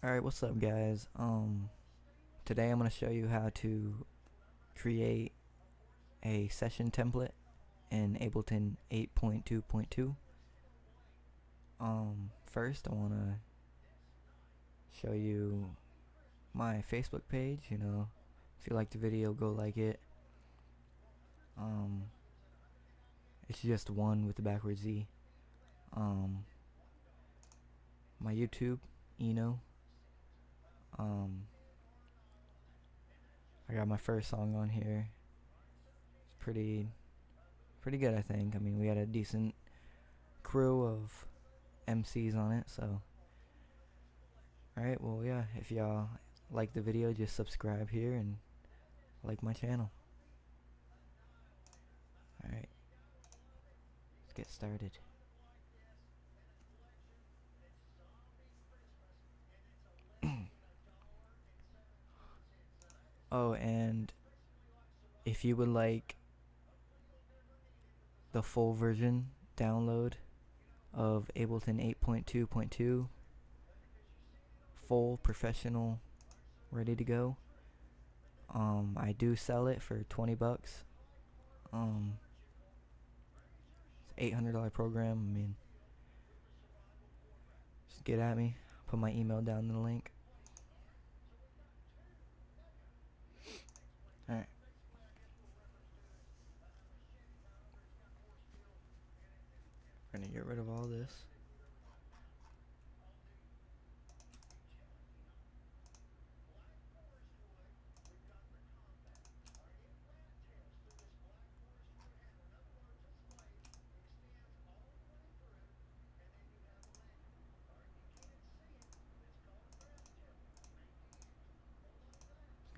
Alright, what's up guys? Today I'm going to show you how to create a session template in Ableton 8.2.2. First I want to show you my Facebook page. If you like the video, go like it. It's just one with the backwards Z. My YouTube, Eno. I got my first song on here. It's pretty good, I think. I mean, we had a decent crew of MCs on it, so alright, well, yeah, if y'all like the video, just subscribe here and like my channel. Alright, let's get started. Oh, and if you would like the full version download of Ableton 8.2.2, full professional, ready to go, I do sell it for 20 bucks. It's an $800 program. I mean, just get at me. Put my email down in the link. Alright. We're gonna get rid of all this.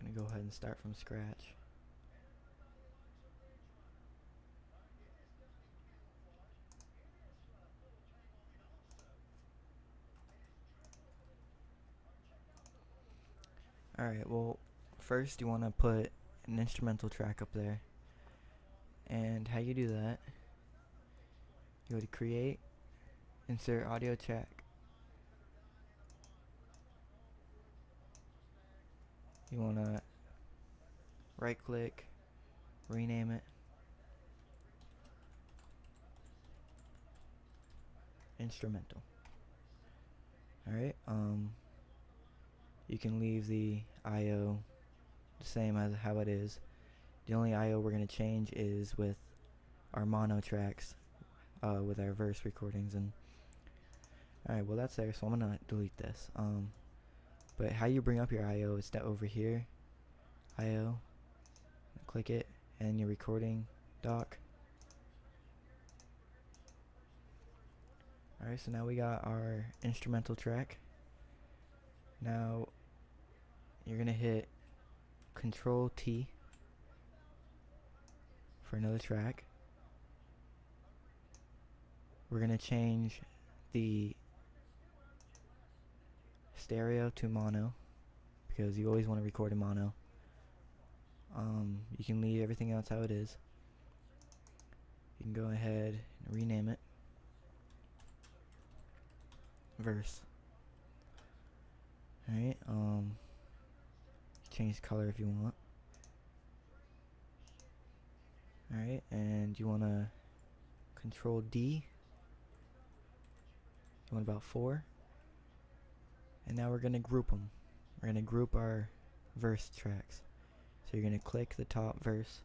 Gonna go ahead and start from scratch. Alright, well, first you want to put an instrumental track up there. And how you do that, you go to create, insert audio track. You want to right click, rename it, instrumental. Alright, you can leave the IO the same as how it is. The only IO we're going to change is with our mono tracks, with our verse recordings. And alright, well, that's there, so I'm gonna delete this. But how you bring up your IO is that over here, IO, click it, and your recording dock. Alright, so now we got our instrumental track. Now you're gonna hit Control T for another track. We're gonna change the stereo to mono because you always want to record in mono. You can leave everything else how it is. You can go ahead and rename it verse. Alright, change color if you want. Alright, and you want to Control D. You want about 4. And now we're going to group them. We're going to group our verse tracks. So you're going to click the top verse.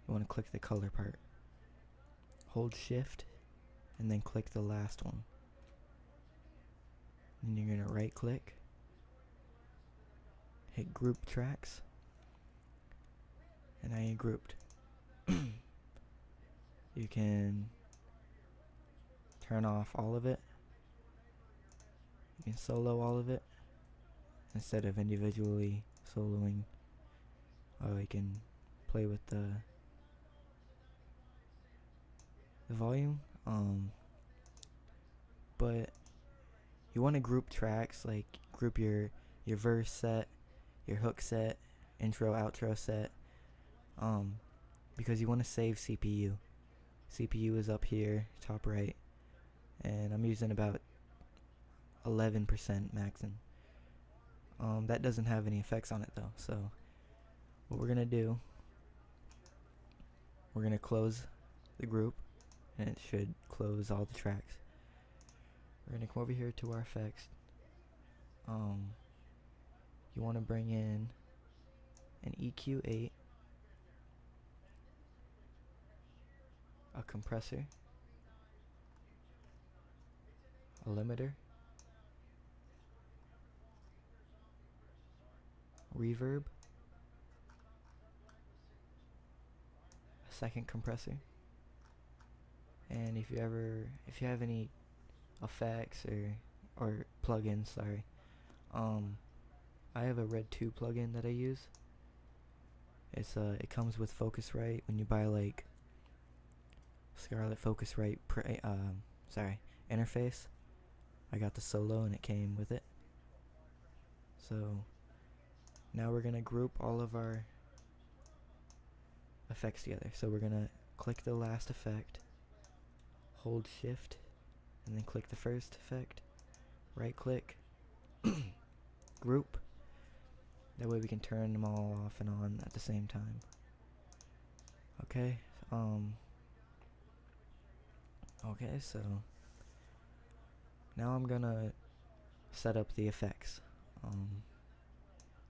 You want to click the color part. Hold shift and then click the last one. And you're going to right click. Hit group tracks. And now you're grouped. You can turn off all of it. You can solo all of it instead of individually soloing. You can play with the volume. But you want to group tracks, like group your verse set, your hook set, intro, outro set, because you want to save CPU. CPU is up here, top right, and I'm using about 11% maxing. That doesn't have any effects on it though. So what we're gonna do, we're gonna close the group, and it should close all the tracks. We're gonna come over here to our effects. You want to bring in an EQ8, a compressor, a limiter, reverb, a second compressor, and if you have any effects or plugins, sorry, I have a Red 2 plugin that I use. It comes with Focusrite when you buy like Scarlett Focusrite interface. I got the solo and it came with it. So now we're gonna group all of our effects together. So we're gonna click the last effect, hold shift, and then click the first effect, right click, group. That way we can turn them all off and on at the same time. Okay, okay, so now I'm gonna set up the effects.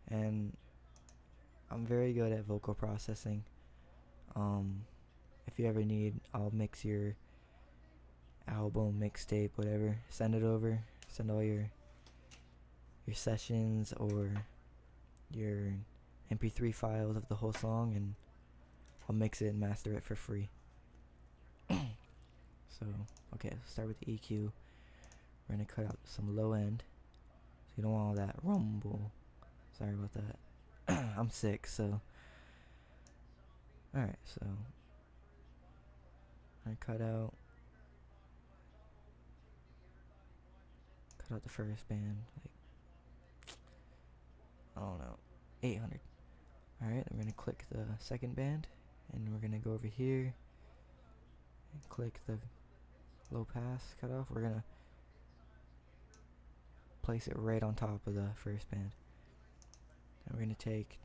And I'm very good at vocal processing. If you ever need, I'll mix your album, mixtape, whatever. Send it over. Send all your sessions or your MP3 files of the whole song, and I'll mix it and master it for free. So, okay, let's start with the EQ. We're gonna cut out some low end. So you don't want all that rumble. Sorry about that. I'm sick, so. Alright, so I cut out the first band, like, I don't know, 800. Alright, then we're gonna click the second band, and we're gonna go over here and click the low pass cutoff. We're gonna place it right on top of the first band. And we're gonna take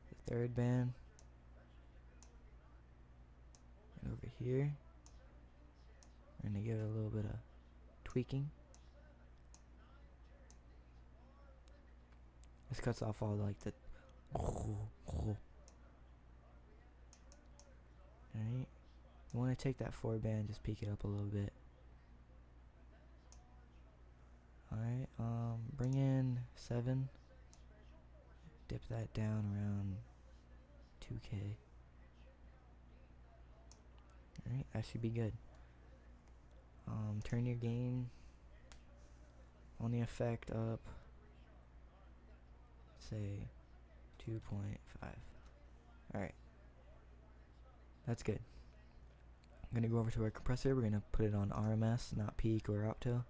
the third band and over here we're gonna give it a little bit of tweaking. This cuts off all like the alright. You wanna take that 4 band, just peak it up a little bit. Alright, bring in 7. Dip that down around 2K. Alright, that should be good. Turn your gain on the effect up, say 2.5. Alright, that's good. I'm gonna go over to our compressor. We're gonna put it on RMS, not peak or opto.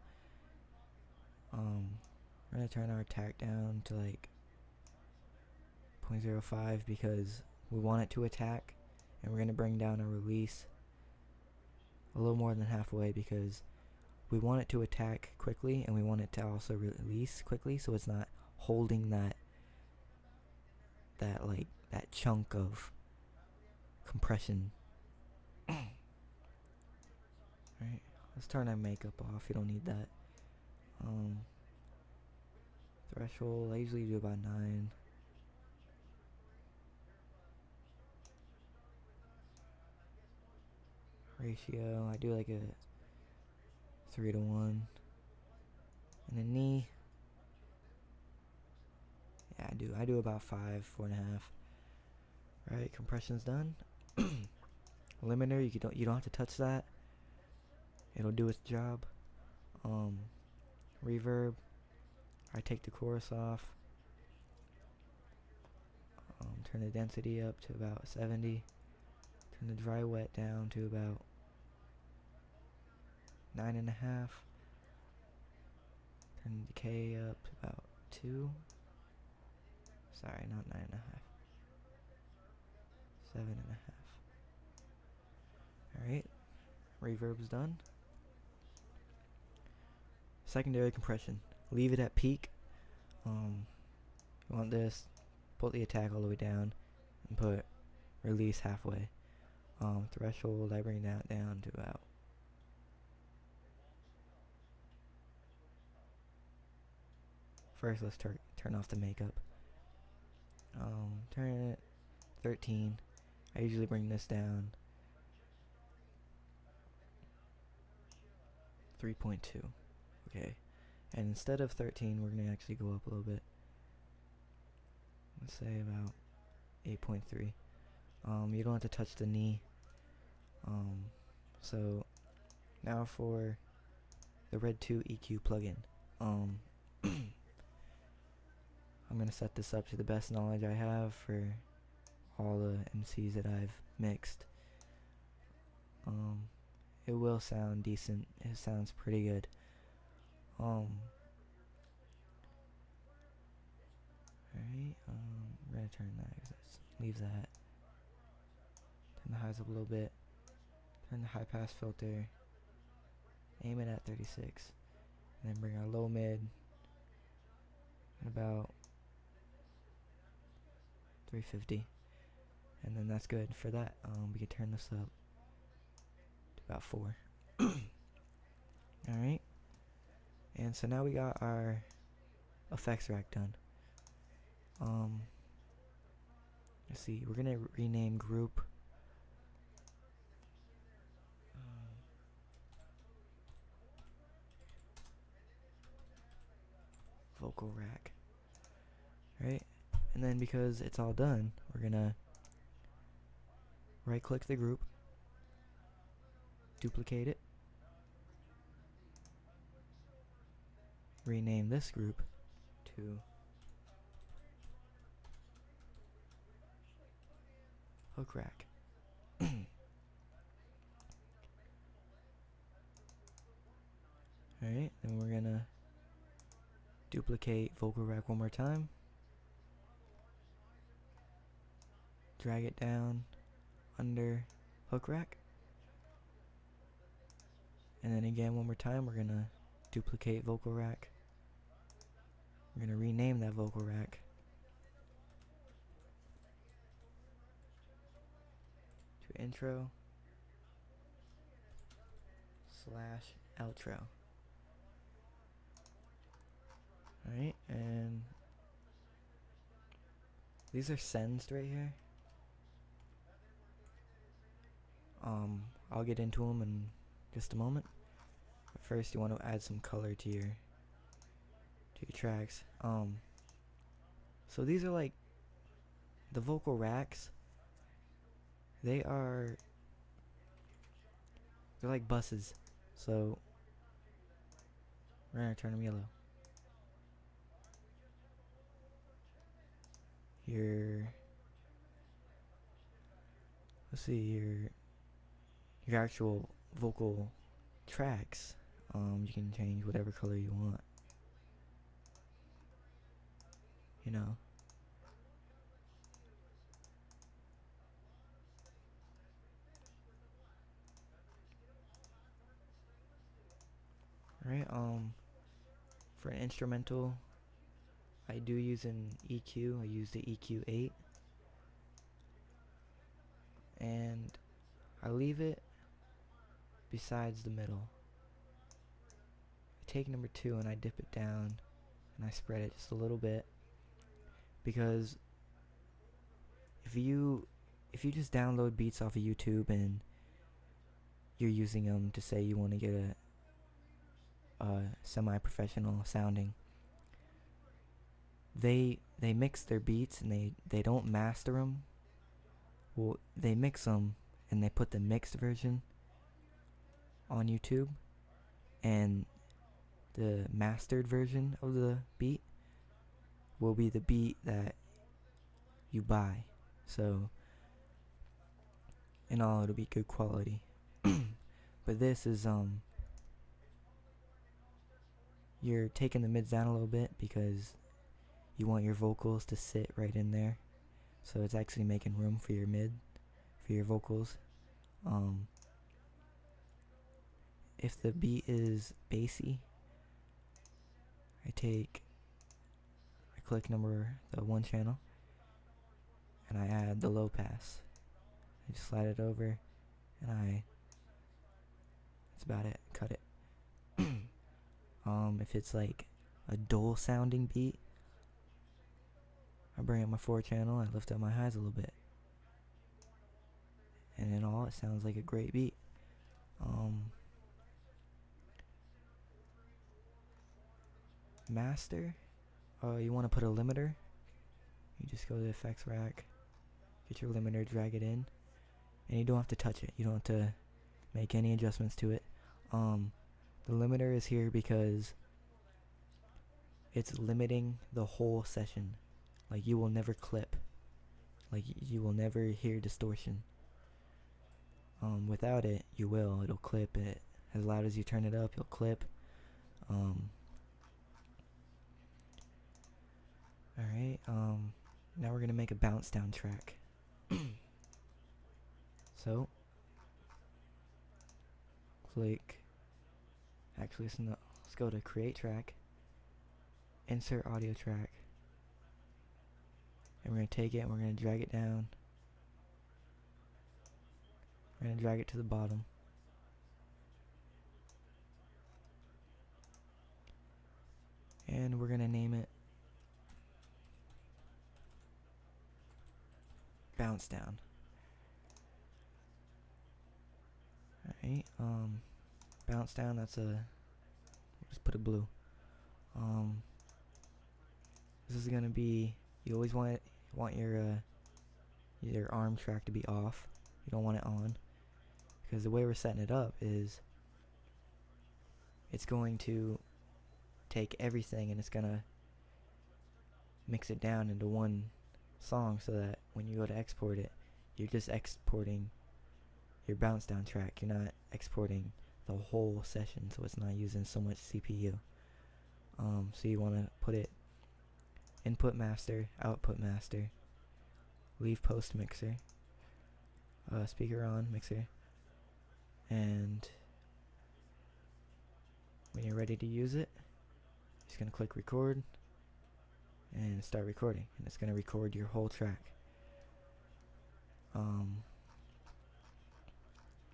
We're gonna turn our attack down to like 0.05 because we want it to attack, and we're gonna bring down our release a little more than halfway because we want it to attack quickly and we want it to also release quickly, so it's not holding that chunk of compression. Alright, let's turn our makeup off. You don't need that. Threshold, I usually do about 9. Ratio, I do like a 3:1. And then knee, yeah, I do about 5, 4.5. Right, compression's done. Limiter, you don't have to touch that. It'll do its job. Reverb, I take the chorus off. Turn the density up to about 70. Turn the dry wet down to about 9.5. Turn the decay up to about 2. Sorry, not 9.5. 7.5. Alright, reverb's done. Secondary compression, leave it at peak. You want this, pull the attack all the way down, and put release halfway. Threshold, I bring that down to about. First, let's turn off the makeup. Turn it 13. I usually bring this down 3.2. Okay. And instead of 13, we're going to actually go up a little bit. Let's say about 8.3. You don't have to touch the knee. So now for the Red 2 EQ plugin. I'm going to set this up to the best knowledge I have for all the MCs that I've mixed. It will sound decent. It sounds pretty good. Alright, we're gonna turn that, leave that. Turn the highs up a little bit. Turn the high pass filter. Aim it at 36. And then bring our low mid at about 350. And then that's good for that. We can turn this up to about 4. Alright. And so now we got our effects rack done. Let's see, we're gonna rename group vocal rack. Right? And then because it's all done, we're gonna right click the group, duplicate it, rename this group to hook rack. Alright, then we're gonna duplicate vocal rack one more time, drag it down under hook rack, and then again one more time we're gonna duplicate vocal rack. We're gonna rename that vocal rack to intro / outro. Alright, and these are sensed right here. I'll get into them in just a moment. But first you want to add some color to your tracks. So these are like the vocal racks. They're like buses. So we're gonna turn them yellow. Your actual vocal tracks, you can change whatever color you want, you know. Right, for an instrumental, I do use an EQ. I use the EQ8, and I leave it besides the middle. I take number 2 and I dip it down and I spread it just a little bit, because if you just download beats off of YouTube and you're using them to say you want to get a semi-professional sounding, they mix their beats and they don't master them. Well, they mix them and they put the mixed version on YouTube, and the mastered version of the beat will be the beat that you buy. So in all, it'll be good quality. But this is you're taking the mids down a little bit because you want your vocals to sit right in there, so it's actually making room for your vocals. If the beat is bassy, I click the one channel, and I add the low pass. I just slide it over, and that's about it. Cut it. If it's like a dull sounding beat, I bring up my 4 channel, I lift up my highs a little bit, and in all, it sounds like a great beat. Master, you want to put a limiter, you just go to the effects rack, get your limiter, drag it in, and you don't have to touch it, you don't have to make any adjustments to it. The limiter is here because it's limiting the whole session. Like, you will never clip, like you will never hear distortion. Without it, you will. It'll clip it. As loud as you turn it up, you'll clip. Alright, now we're gonna make a bounce down track. So, click, actually let's go to create track, insert audio track, and we're gonna take it and we're gonna drag it down. We're gonna drag it to the bottom. And we're gonna name it bounce down. Alright, bounce down, we'll just put a blue. This is gonna be, you always want your arm track to be off. You don't want it on, because the way we're setting it up is it's going to take everything and it's gonna mix it down into one song, so that when you go to export it, you're just exporting your bounce down track. You're not exporting the whole session, so it's not using so much CPU. So you want to put it input master, output master, leave post mixer, speaker on mixer, and when you're ready to use it, just gonna click record and start recording, and it's gonna record your whole track.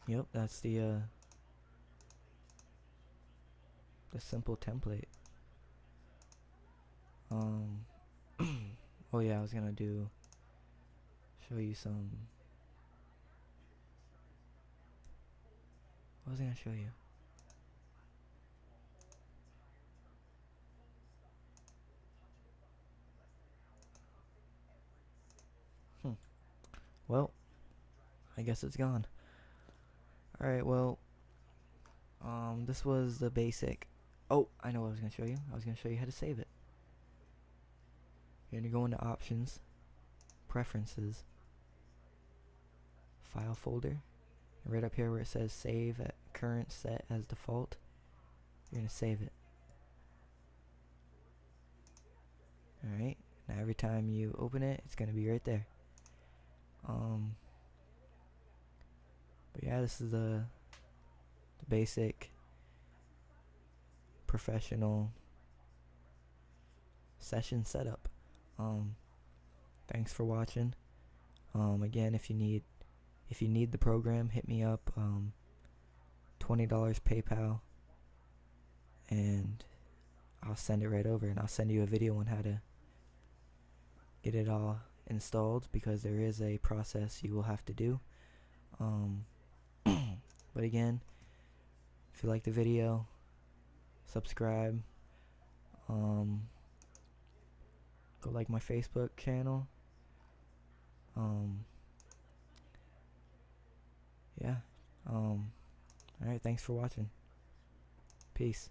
Yep, that's the simple template. Oh yeah, I was gonna show you some. What was I gonna show you? Well, I guess it's gone. Alright, well, this was the basic. Oh, I know what I was gonna show you. I was gonna show you how to save it. You're gonna go into options, preferences, file folder, and right up here where it says save at current set as default, you're gonna save it. Alright, now every time you open it, it's gonna be right there. But yeah, this is the basic professional session setup. Thanks for watching. Again, if you need the program, hit me up. $20 PayPal, and I'll send it right over, and I'll send you a video on how to get it all installed, because there is a process you will have to do. But again, if you like the video, subscribe. Go like my Facebook channel. Yeah. Alright, thanks for watching. Peace.